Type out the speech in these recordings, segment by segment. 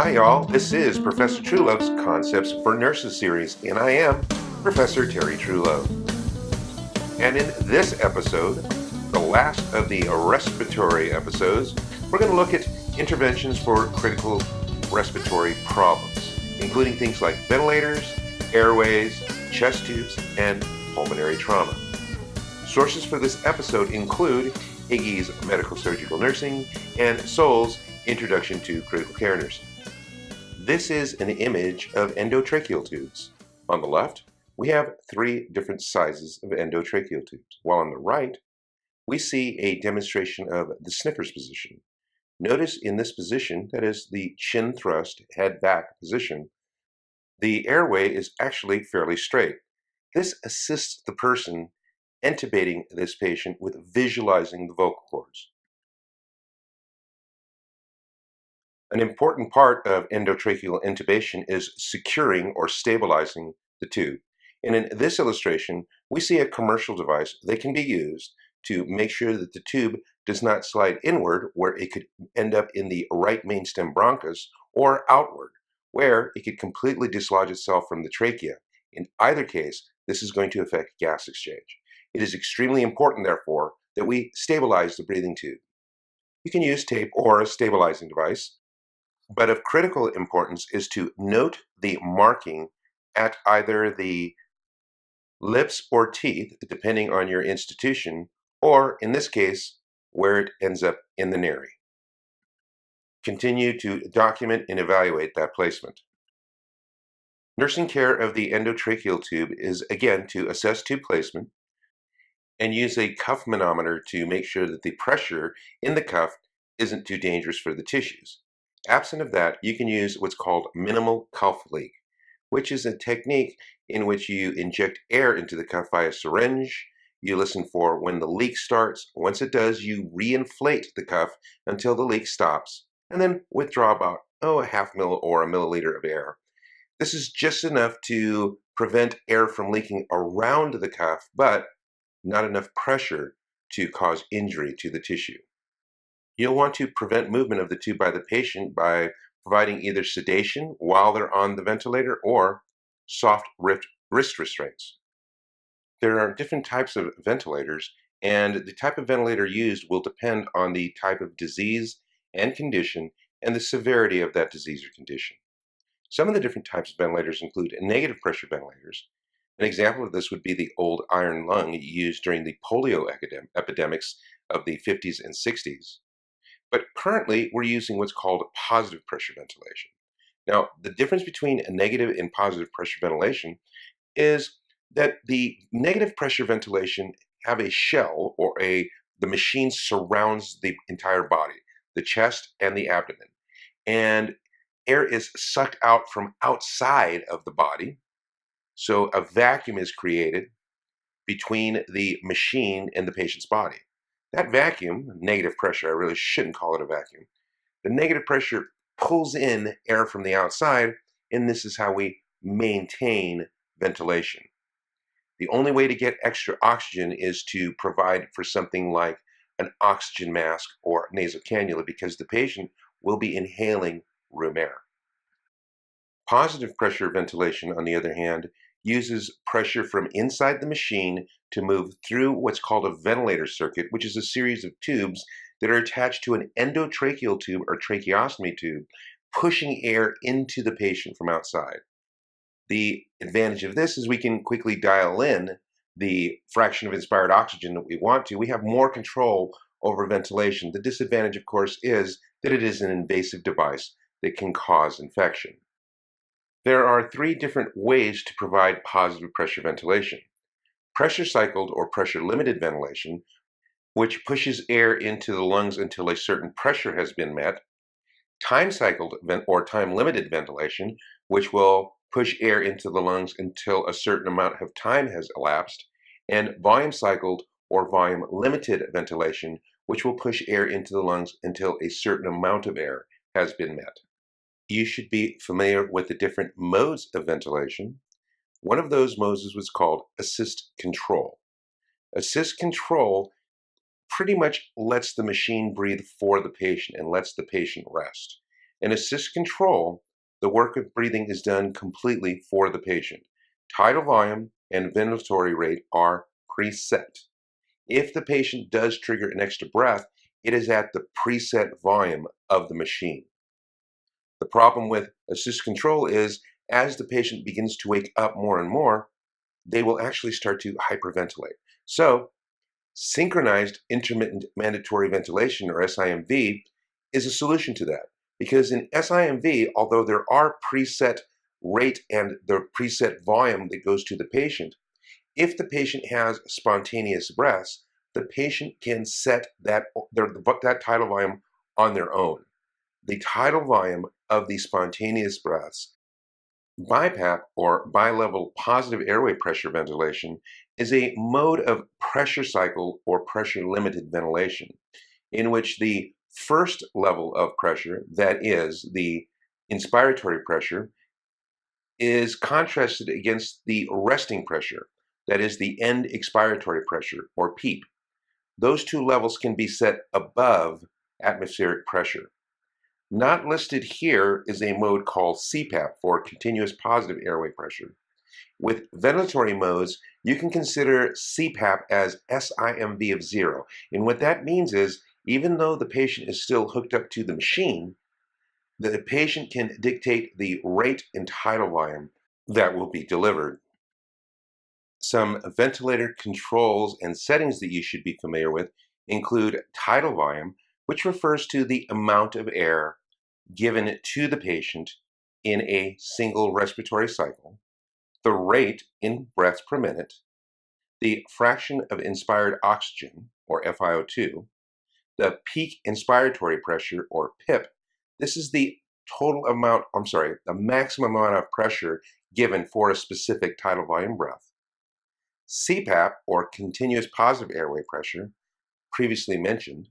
Hi y'all, this is Professor Truelove's Concepts for Nurses series, and I am Professor Terry Truelove. And in this episode, the last of the respiratory episodes, we're going to look at interventions for critical respiratory problems, including things like ventilators, airways, chest tubes, and pulmonary trauma. Sources for this episode include Iggy's Medical Surgical Nursing and Soul's Introduction to Critical Care Nursing. This is an image of endotracheal tubes. On the left, we have 3 different sizes of endotracheal tubes, while on the right, we see a demonstration of the sniffer's position. Notice in this position, that is the chin thrust, head back position, the airway is actually fairly straight. This assists the person intubating this patient with visualizing the vocal cords. An important part of endotracheal intubation is securing or stabilizing the tube. And in this illustration, we see a commercial device that can be used to make sure that the tube does not slide inward, where it could end up in the right mainstem bronchus, or outward, where it could completely dislodge itself from the trachea. In either case, this is going to affect gas exchange. It is extremely important, therefore, that we stabilize the breathing tube. You can use tape or a stabilizing device, but of critical importance is to note the marking at either the lips or teeth, depending on your institution, or in this case, where it ends up in the nary. Continue to document and evaluate that placement. Nursing care of the endotracheal tube is, again, to assess tube placement and use a cuff manometer to make sure that the pressure in the cuff isn't too dangerous for the tissues. Absent of that, you can use what's called minimal cuff leak, which is a technique in which you inject air into the cuff via syringe. You listen for when the leak starts. Once it does, you reinflate the cuff until the leak stops, and then withdraw about a half mil or a milliliter of air. This is just enough to prevent air from leaking around the cuff, but not enough pressure to cause injury to the tissue. You'll want to prevent movement of the tube by the patient by providing either sedation while they're on the ventilator or soft wrist restraints. There are different types of ventilators, and the type of ventilator used will depend on the type of disease and condition and the severity of that disease or condition. Some of the different types of ventilators include negative pressure ventilators. An example of this would be the old iron lung used during the polio epidemics of the 50s and 60s. But currently, we're using what's called positive pressure ventilation. Now, the difference between a negative and positive pressure ventilation is that the negative pressure ventilation have a shell, or the machine surrounds the entire body, the chest and the abdomen. And air is sucked out from outside of the body. So a vacuum is created between the machine and the patient's body. That vacuum, negative pressure, I really shouldn't call it a vacuum. The negative pressure pulls in air from the outside, and this is how we maintain ventilation. The only way to get extra oxygen is to provide for something like an oxygen mask or nasal cannula, because the patient will be inhaling room air. Positive pressure ventilation, on the other hand, uses pressure from inside the machine to move through what's called a ventilator circuit, which is a series of tubes that are attached to an endotracheal tube or tracheostomy tube, pushing air into the patient from outside. The advantage of this is we can quickly dial in the fraction of inspired oxygen that we want to. We have more control over ventilation. The disadvantage, of course, is that it is an invasive device that can cause infection. There are 3 different ways to provide positive pressure ventilation. Pressure cycled or pressure limited ventilation, which pushes air into the lungs until a certain pressure has been met. Time cycled or time limited ventilation, which will push air into the lungs until a certain amount of time has elapsed. And volume cycled or volume limited ventilation, which will push air into the lungs until a certain amount of air has been met. You should be familiar with the different modes of ventilation. One of those modes is what's called assist control. Assist control pretty much lets the machine breathe for the patient and lets the patient rest. In assist control, the work of breathing is done completely for the patient. Tidal volume and ventilatory rate are preset. If the patient does trigger an extra breath, it is at the preset volume of the machine. The problem with assist control is as the patient begins to wake up more and more, they will actually start to hyperventilate. So, synchronized intermittent mandatory ventilation, or SIMV, is a solution to that. Because in SIMV, although there are preset rate and the preset volume that goes to the patient, if the patient has spontaneous breaths, the patient can set that tidal volume on their own. The tidal volume of the spontaneous breaths, BiPAP, or bilevel positive airway pressure ventilation, is a mode of pressure cycle or pressure limited ventilation in which the first level of pressure, that is the inspiratory pressure, is contrasted against the resting pressure, that is the end expiratory pressure, or PEEP. Those two levels can be set above atmospheric pressure. Not listed here is a mode called CPAP, for continuous positive airway pressure. With ventilatory modes, you can consider CPAP as SIMV of 0. And what that means is, even though the patient is still hooked up to the machine, the patient can dictate the rate and tidal volume that will be delivered. Some ventilator controls and settings that you should be familiar with include tidal volume, which refers to the amount of air given to the patient in a single respiratory cycle, the rate in breaths per minute, the fraction of inspired oxygen, or FiO2, the peak inspiratory pressure, or PIP. This is the the maximum amount of pressure given for a specific tidal volume breath. CPAP, or continuous positive airway pressure, previously mentioned.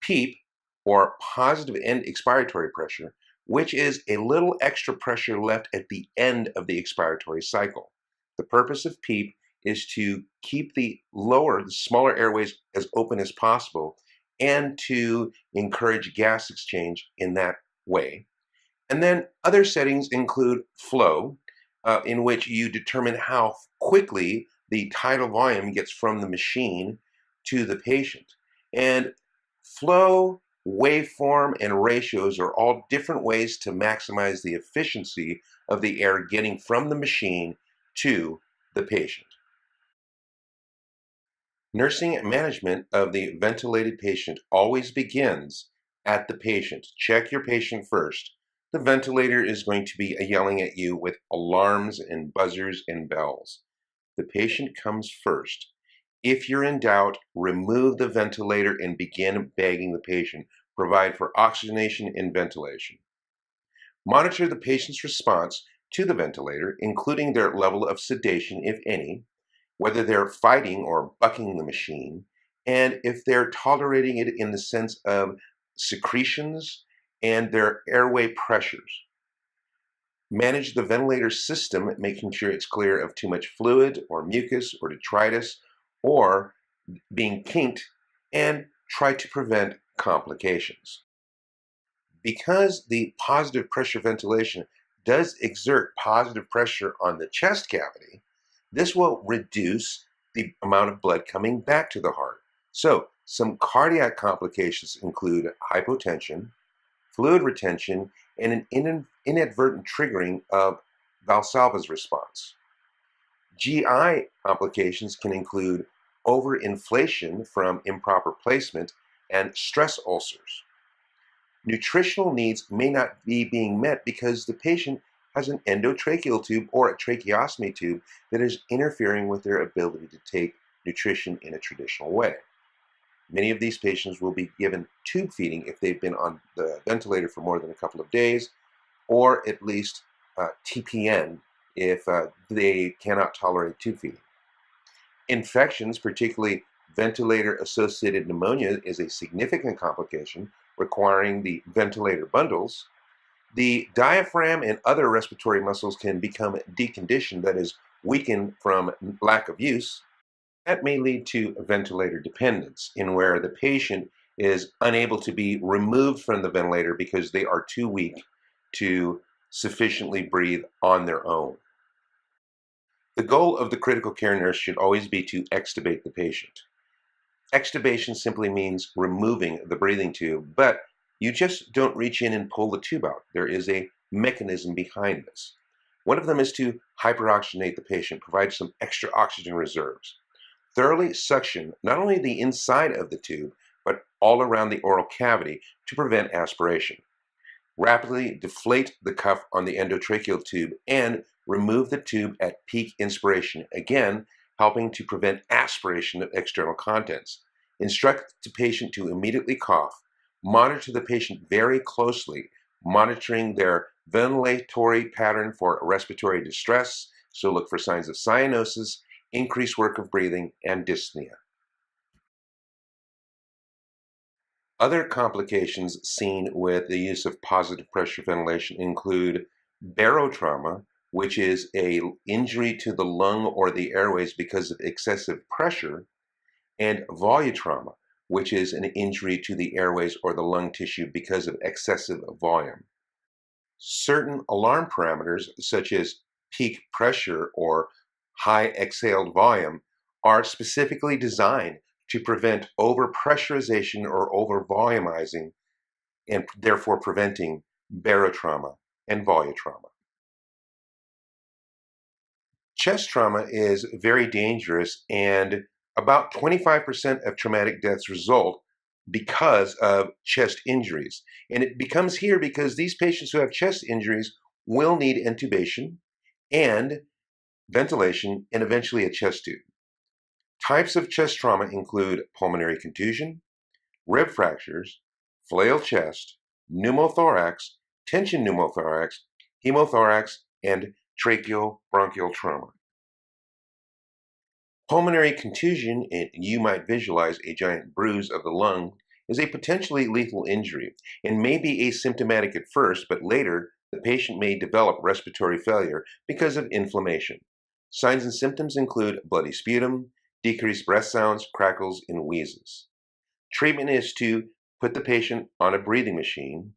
PEEP, or positive end expiratory pressure, which is a little extra pressure left at the end of the expiratory cycle. The purpose of PEEP is to keep the smaller airways as open as possible and to encourage gas exchange in that way. And then other settings include flow, in which you determine how quickly the tidal volume gets from the machine to the patient. And flow, waveform, and ratios are all different ways to maximize the efficiency of the air getting from the machine to the patient. Nursing management of the ventilated patient always begins at the patient. Check your patient first. The ventilator is going to be yelling at you with alarms and buzzers and bells. The patient comes first. If you're in doubt, remove the ventilator and begin begging the patient. Provide for oxygenation and ventilation. Monitor the patient's response to the ventilator, including their level of sedation, if any, whether they're fighting or bucking the machine, and if they're tolerating it in the sense of secretions and their airway pressures. Manage the ventilator system, making sure it's clear of too much fluid or mucus or detritus or being kinked, and try to prevent complications. Because the positive pressure ventilation does exert positive pressure on the chest cavity, this will reduce the amount of blood coming back to the heart. So, some cardiac complications include hypotension, fluid retention, and an inadvertent triggering of Valsalva's response. GI complications can include overinflation from improper placement and stress ulcers. Nutritional needs may not be being met because the patient has an endotracheal tube or a tracheostomy tube that is interfering with their ability to take nutrition in a traditional way. Many of these patients will be given tube feeding if they've been on the ventilator for more than a couple of days, or at least TPN if they cannot tolerate tube feeding. Infections, particularly ventilator-associated pneumonia, is a significant complication requiring the ventilator bundles. The diaphragm and other respiratory muscles can become deconditioned, that is, weakened from lack of use. That may lead to ventilator dependence, in where the patient is unable to be removed from the ventilator because they are too weak to sufficiently breathe on their own. The goal of the critical care nurse should always be to extubate the patient. Extubation simply means removing the breathing tube, but you just don't reach in and pull the tube out. There is a mechanism behind this. One of them is to hyperoxygenate the patient, provide some extra oxygen reserves. Thoroughly suction not only the inside of the tube, but all around the oral cavity to prevent aspiration. Rapidly deflate the cuff on the endotracheal tube and remove the tube at peak inspiration, again helping to prevent aspiration of external contents. Instruct the patient to immediately cough. Monitor the patient very closely, monitoring their ventilatory pattern for respiratory distress, so look for signs of cyanosis, increased work of breathing, and dyspnea. Other complications seen with the use of positive pressure ventilation include barotrauma, which is an injury to the lung or the airways because of excessive pressure, and volutrauma, which is an injury to the airways or the lung tissue because of excessive volume. Certain alarm parameters, such as peak pressure or high exhaled volume, are specifically designed to prevent overpressurization or overvolumizing and therefore preventing barotrauma and volutrauma. Chest trauma is very dangerous, and about 25% of traumatic deaths result because of chest injuries. And it becomes here because these patients who have chest injuries will need intubation and ventilation and eventually a chest tube. Types of chest trauma include pulmonary contusion, rib fractures, flail chest, pneumothorax, tension pneumothorax, hemothorax, and tracheobronchial trauma. Pulmonary contusion, and you might visualize a giant bruise of the lung, is a potentially lethal injury and may be asymptomatic at first, but later the patient may develop respiratory failure because of inflammation. Signs and symptoms include bloody sputum, decreased breath sounds, crackles, and wheezes. Treatment is to put the patient on a breathing machine,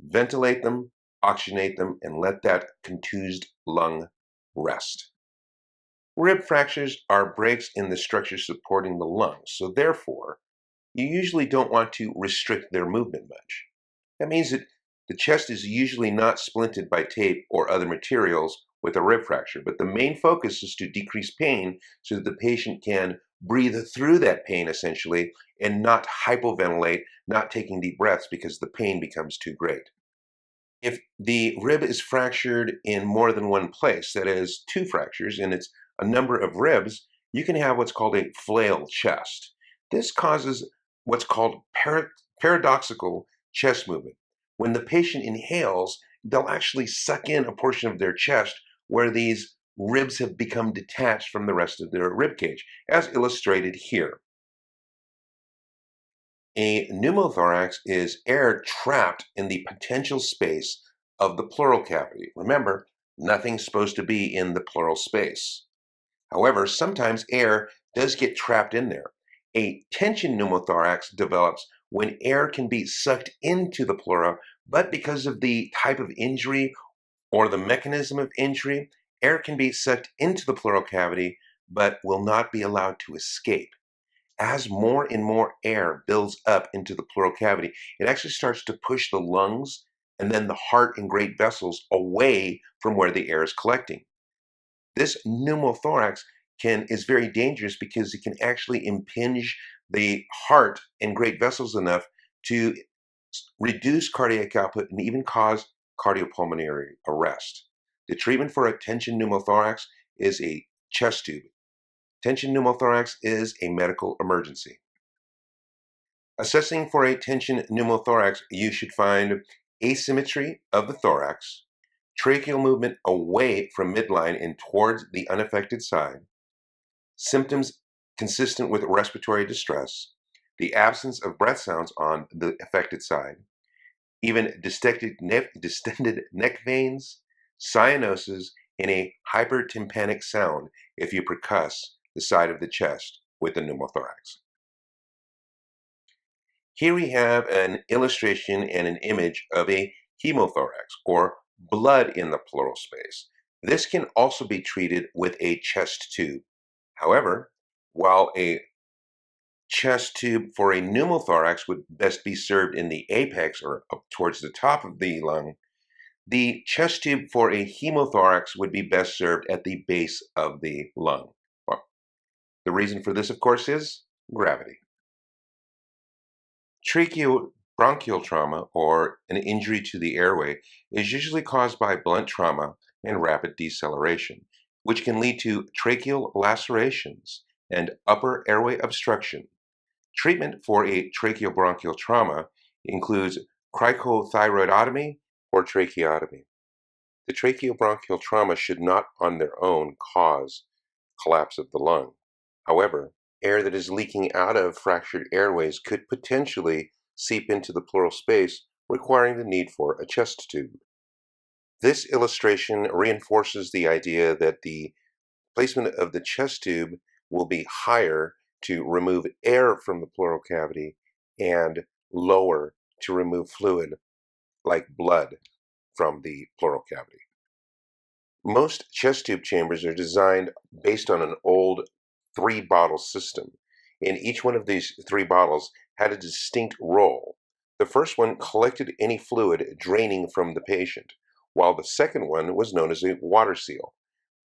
ventilate them, oxygenate them, and let that contused lung rest. Rib fractures are breaks in the structure supporting the lungs, so therefore, you usually don't want to restrict their movement much. That means that the chest is usually not splinted by tape or other materials with a rib fracture, but the main focus is to decrease pain so that the patient can breathe through that pain essentially and not hypoventilate, not taking deep breaths because the pain becomes too great. If the rib is fractured in more than one place, that is, two fractures, and it's a number of ribs, you can have what's called a flail chest. This causes what's called paradoxical chest movement. When the patient inhales, they'll actually suck in a portion of their chest where these ribs have become detached from the rest of their rib cage, as illustrated here. A pneumothorax is air trapped in the potential space of the pleural cavity. Remember, nothing's supposed to be in the pleural space. However, sometimes air does get trapped in there. A tension pneumothorax develops when air can be sucked into the pleura, but because of the type of injury or the mechanism of injury, air can be sucked into the pleural cavity, but will not be allowed to escape. As more and more air builds up into the pleural cavity, it actually starts to push the lungs and then the heart and great vessels away from where the air is collecting. This pneumothorax is very dangerous because it can actually impinge the heart and great vessels enough to reduce cardiac output and even cause cardiopulmonary arrest. The treatment for a tension pneumothorax is a chest tube. Tension pneumothorax is a medical emergency. Assessing for a tension pneumothorax, you should find asymmetry of the thorax, tracheal movement away from midline and towards the unaffected side, symptoms consistent with respiratory distress, the absence of breath sounds on the affected side, even distended neck veins, cyanosis, and a hypertympanic sound if you percuss the side of the chest with the pneumothorax. Here we have an illustration and an image of a hemothorax, or blood in the pleural space. This can also be treated with a chest tube. However, while a chest tube for a pneumothorax would best be served in the apex or up towards the top of the lung, the chest tube for a hemothorax would be best served at the base of the lung. Well, the reason for this, of course, is gravity. Tracheobronchial trauma, or an injury to the airway, is usually caused by blunt trauma and rapid deceleration, which can lead to tracheal lacerations and upper airway obstruction. Treatment for a tracheobronchial trauma includes cricothyroidotomy or tracheotomy. The tracheobronchial trauma should not on their own cause collapse of the lung. However, air that is leaking out of fractured airways could potentially seep into the pleural space, requiring the need for a chest tube. This illustration reinforces the idea that the placement of the chest tube will be higher to remove air from the pleural cavity and lower to remove fluid like blood from the pleural cavity. Most chest tube chambers are designed based on an old 3-bottle system, and each one of these 3 bottles had a distinct role. The first one collected any fluid draining from the patient, while the second one was known as a water seal.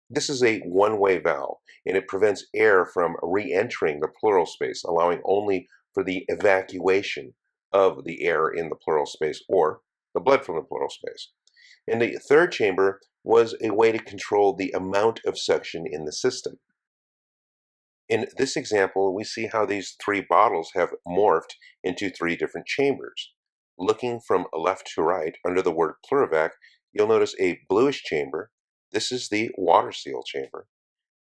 This is a one-way valve, and it prevents air from re-entering the pleural space, allowing only for the evacuation of the air in the pleural space or the blood from the pleural space. And the third chamber was a way to control the amount of suction in the system. In this example, we see how these 3 bottles have morphed into 3 different chambers. Looking from left to right under the word pleurovac, you'll notice a bluish chamber. This is the water seal chamber.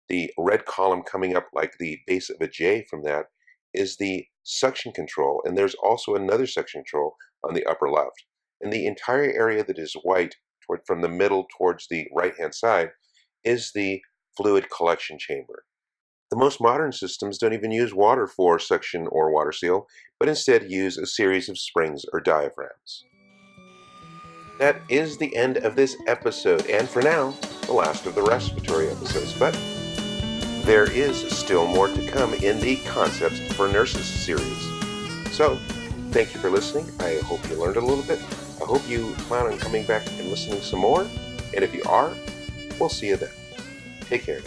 The red column coming up like the base of a J from that is the suction control, and there's also another suction control on the upper left. And the entire area that is white from the middle towards the right-hand side is the fluid collection chamber. The most modern systems don't even use water for suction or water seal, but instead use a series of springs or diaphragms. That is the end of this episode, and for now, the last of the respiratory episodes, but there is still more to come in the Concepts for Nurses series. So, thank you for listening. I hope you learned a little bit. I hope you plan on coming back and listening some more, and if you are, we'll see you then. Take care.